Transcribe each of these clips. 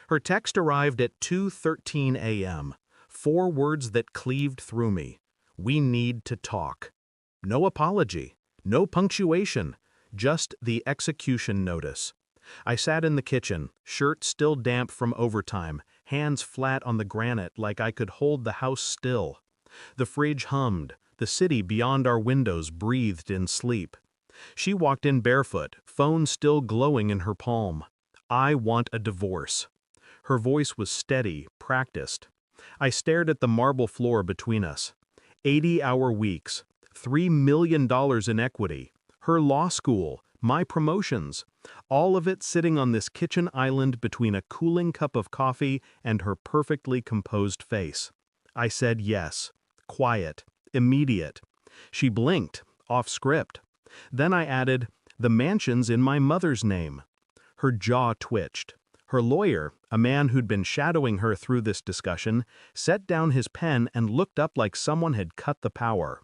Her text arrived at 2:13 a.m. 4 words that cleaved through me. We need to talk. No apology, no punctuation, just the execution notice. I sat in the kitchen, shirt still damp from overtime, hands flat on the granite like I could hold the house still. The fridge hummed, the city beyond our windows breathed in sleep. She walked in barefoot, phone still glowing in her palm. I want a divorce. Her voice was steady, practiced. I stared at the marble floor between us. 80-hour weeks, $3 million in equity, her law school, my promotions, all of it sitting on this kitchen island between a cooling cup of coffee and her perfectly composed face. I said yes, quiet, immediate. She blinked, off script. Then I added, the mansion's in my mother's name. Her jaw twitched. Her lawyer, a man who'd been shadowing her through this discussion, set down his pen and looked up like someone had cut the power.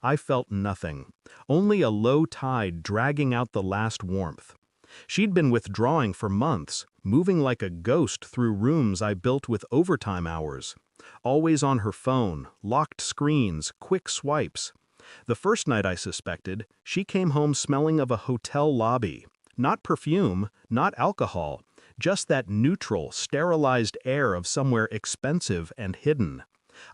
I felt nothing, only a low tide dragging out the last warmth. She'd been withdrawing for months, moving like a ghost through rooms I built with overtime hours. Always on her phone, locked screens, quick swipes. The first night I suspected, she came home smelling of a hotel lobby. Not perfume, not alcohol, just that neutral, sterilized air of somewhere expensive and hidden.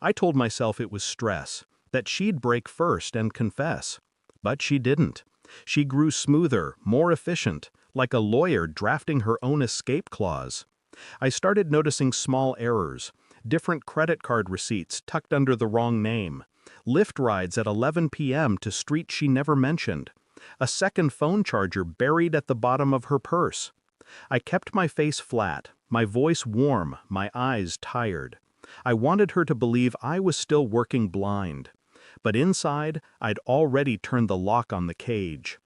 I told myself it was stress, that she'd break first and confess. But she didn't. She grew smoother, more efficient, like a lawyer drafting her own escape clause. I started noticing small errors, different credit card receipts tucked under the wrong name, Lyft rides at 11 p.m. to streets she never mentioned, a second phone charger buried at the bottom of her purse. I kept my face flat, my voice warm, my eyes tired. I wanted her to believe I was still working blind. But inside, I'd already turned the lock on the cage.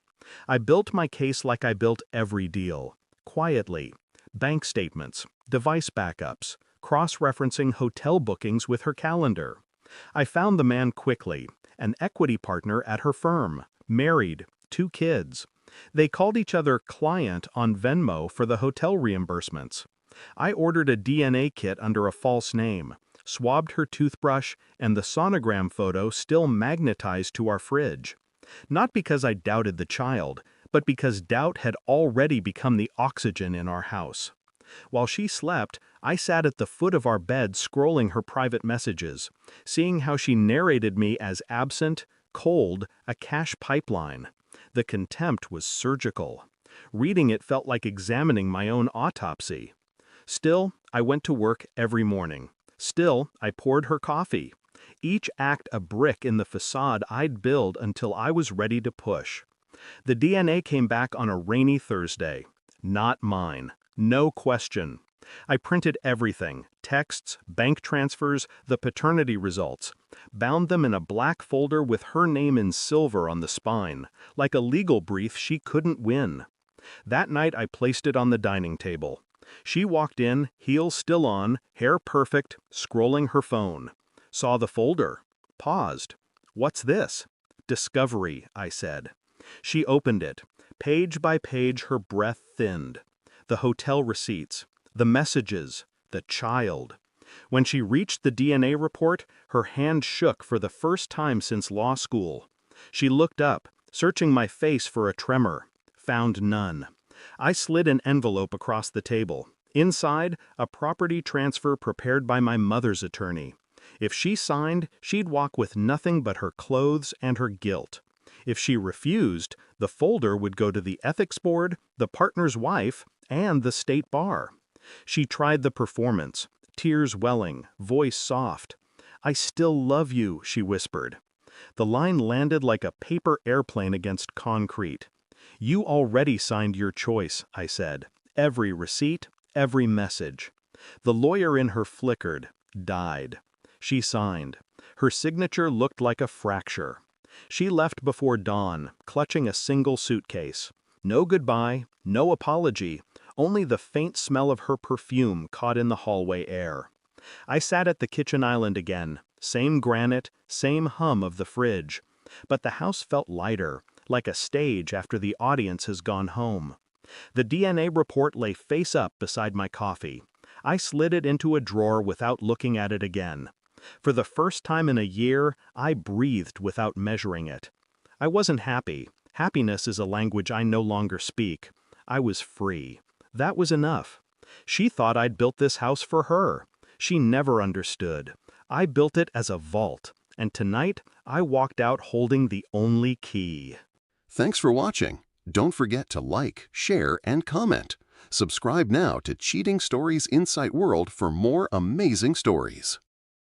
I built my case like I built every deal, quietly. Bank statements, device backups, cross-referencing hotel bookings with her calendar. I found the man quickly, an equity partner at her firm, married, 2 kids. They called each other client on Venmo for the hotel reimbursements. I ordered a DNA kit under a false name, swabbed her toothbrush, and the sonogram photo still magnetized to our fridge. Not because I doubted the child, but because doubt had already become the oxygen in our house. While she slept, I sat at the foot of our bed scrolling her private messages, seeing how she narrated me as absent, cold, a cash pipeline. The contempt was surgical. Reading it felt like examining my own autopsy. Still, I went to work every morning. Still, I poured her coffee. Each act a brick in the facade I'd build until I was ready to push. The DNA came back on a rainy Thursday. Not mine. No question. I printed everything, texts, bank transfers, the paternity results, bound them in a black folder with her name in silver on the spine, like a legal brief she couldn't win. That night I placed it on the dining table. She walked in, heels still on, hair perfect, scrolling her phone. Saw the folder. Paused. What's this? Discovery, I said. She opened it. Page by page her breath thinned. The hotel receipts, the messages, the child. When she reached the DNA report, her hand shook for the first time since law school. She looked up, searching my face for a tremor. Found none. I slid an envelope across the table. Inside, a property transfer prepared by my mother's attorney. If she signed, she'd walk with nothing but her clothes and her guilt. If she refused, the folder would go to the ethics board, the partner's wife, and the state bar. She tried the performance, tears welling, voice soft. "I still love you," she whispered. The line landed like a paper airplane against concrete. "You already signed your choice," I said. "Every receipt, every message." The lawyer in her flickered, died. She signed. Her signature looked like a fracture. She left before dawn, clutching a single suitcase. No goodbye, no apology, only the faint smell of her perfume caught in the hallway air. I sat at the kitchen island again, same granite, same hum of the fridge. But the house felt lighter, like a stage after the audience has gone home. The DNA report lay face up beside my coffee. I slid it into a drawer without looking at it again. For the first time in a year, I breathed without measuring it. I wasn't happy. Happiness is a language I no longer speak. I was free. That was enough. She thought I'd built this house for her. She never understood. I built it as a vault, and tonight I walked out holding the only key. Thanks for watching. Don't forget to like, share, and comment. Subscribe now to Cheating Stories Insight World for more amazing stories.